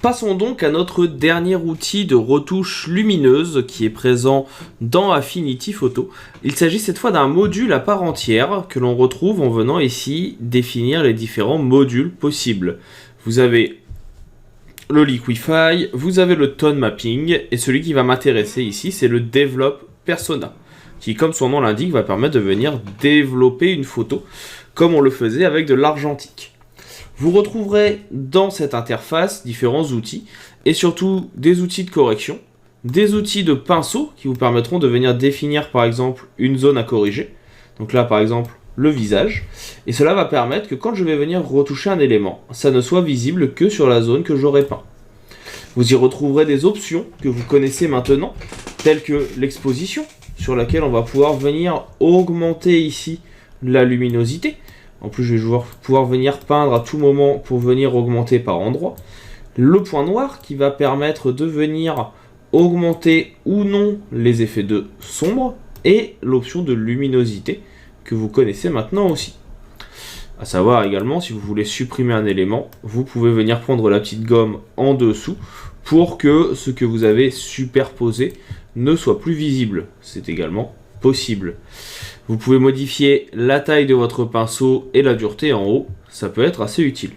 Passons donc à notre dernier outil de retouche lumineuse qui est présent dans Affinity Photo. Il s'agit cette fois d'un module à part entière que l'on retrouve en venant ici définir les différents modules possibles. Vous avez le Liquify, vous avez le Tone Mapping et celui qui va m'intéresser ici c'est le Develop Persona qui, comme son nom l'indique, va permettre de venir développer une photo comme on le faisait avec de l'argentique. Vous retrouverez dans cette interface différents outils et surtout des outils de correction, des outils de pinceau qui vous permettront de venir définir par exemple une zone à corriger. Donc là par exemple le visage. Et cela va permettre que quand je vais venir retoucher un élément, ça ne soit visible que sur la zone que j'aurai peint. Vous y retrouverez des options que vous connaissez maintenant, telles que l'exposition, sur laquelle on va pouvoir venir augmenter ici la luminosité. En plus, je vais pouvoir venir peindre à tout moment pour venir augmenter par endroit. Le point noir qui va permettre de venir augmenter ou non les effets de sombre. Et l'option de luminosité que vous connaissez maintenant aussi. À savoir également, si vous voulez supprimer un élément, vous pouvez venir prendre la petite gomme en dessous pour que ce que vous avez superposé ne soit plus visible. C'est également possible. Vous pouvez modifier la taille de votre pinceau et la dureté en haut, ça peut être assez utile.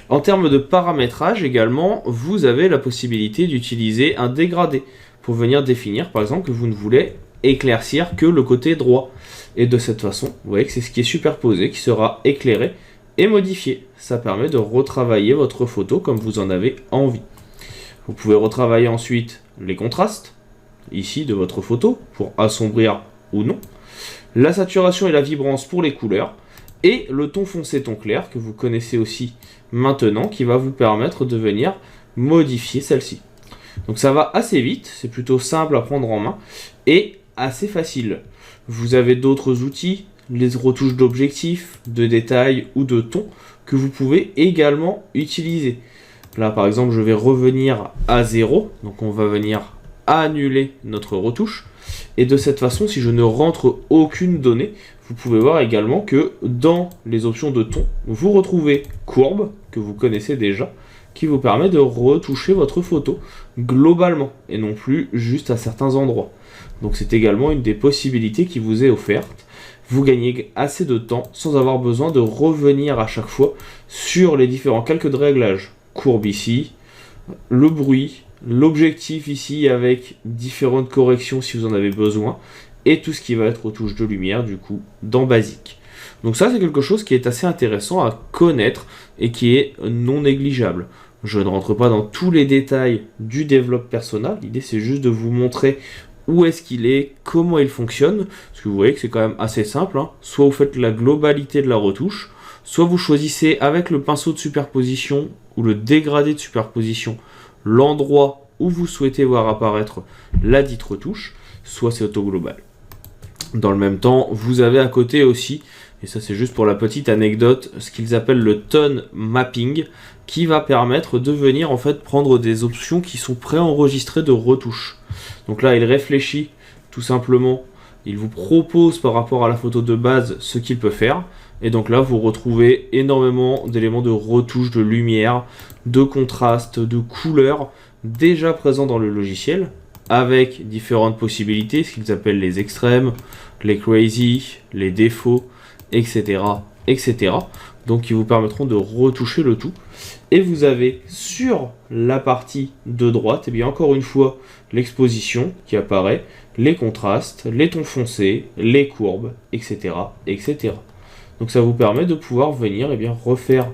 En termes de paramétrage également, vous avez la possibilité d'utiliser un dégradé pour venir définir par exemple que vous ne voulez éclaircir que le côté droit. Et de cette façon, vous voyez que c'est ce qui est superposé qui sera éclairé et modifié. Ça permet de retravailler votre photo comme vous en avez envie. Vous pouvez retravailler ensuite les contrastes, ici de votre photo, pour assombrir ou non. La saturation et la vibrance pour les couleurs, et le ton foncé, ton clair, que vous connaissez aussi maintenant, qui va vous permettre de venir modifier celle-ci. Donc ça va assez vite, c'est plutôt simple à prendre en main, et assez facile. Vous avez d'autres outils, les retouches d'objectifs, de détails ou de ton, que vous pouvez également utiliser. Là par exemple, je vais revenir à 0, donc on va venir annuler notre retouche. Et de cette façon, si je ne rentre aucune donnée, vous pouvez voir également que dans les options de ton, vous retrouvez courbe, que vous connaissez déjà, qui vous permet de retoucher votre photo globalement, et non plus juste à certains endroits. Donc c'est également une des possibilités qui vous est offerte. Vous gagnez assez de temps sans avoir besoin de revenir à chaque fois sur les différents calques de réglage. Courbe ici, le bruit, l'objectif ici avec différentes corrections si vous en avez besoin, et tout ce qui va être retouche de lumière du coup dans Basic. Donc ça c'est quelque chose qui est assez intéressant à connaître et qui est non négligeable. Je ne rentre pas dans tous les détails du Develop Persona, l'idée c'est juste de vous montrer où est-ce qu'il est, comment il fonctionne, parce que vous voyez que c'est quand même assez simple, hein. Soit vous faites la globalité de la retouche, soit vous choisissez avec le pinceau de superposition ou le dégradé de superposition l'endroit où vous souhaitez voir apparaître la dite retouche, soit c'est auto global. Dans le même temps, vous avez à côté aussi, et ça c'est juste pour la petite anecdote, ce qu'ils appellent le Tone Mapping, qui va permettre de venir en fait prendre des options qui sont préenregistrées de retouche. Donc là, il réfléchit tout simplement, il vous propose par rapport à la photo de base ce qu'il peut faire, et donc là vous retrouvez énormément d'éléments de retouche, de lumière, de contraste, de couleurs déjà présents dans le logiciel, avec différentes possibilités, ce qu'ils appellent les extrêmes, les crazy, les défauts, etc. etc. Donc qui vous permettront de retoucher le tout. Et vous avez sur la partie de droite, et bien encore une fois, l'exposition qui apparaît, les contrastes, les tons foncés, les courbes, etc. etc. Donc ça vous permet de pouvoir venir refaire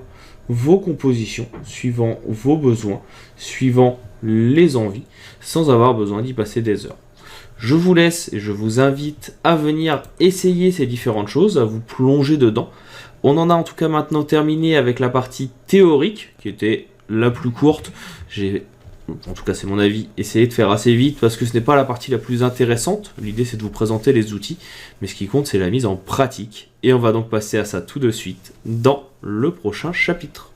vos compositions suivant vos besoins, suivant les envies, sans avoir besoin d'y passer des heures. Je vous laisse et je vous invite à venir essayer ces différentes choses, à vous plonger dedans. On en a en tout cas maintenant terminé avec la partie théorique, qui était la plus courte. J'ai, en tout cas c'est mon avis, essayé de faire assez vite parce que ce n'est pas la partie la plus intéressante. L'idée c'est de vous présenter les outils, mais ce qui compte c'est la mise en pratique. Et on va donc passer à ça tout de suite dans le prochain chapitre.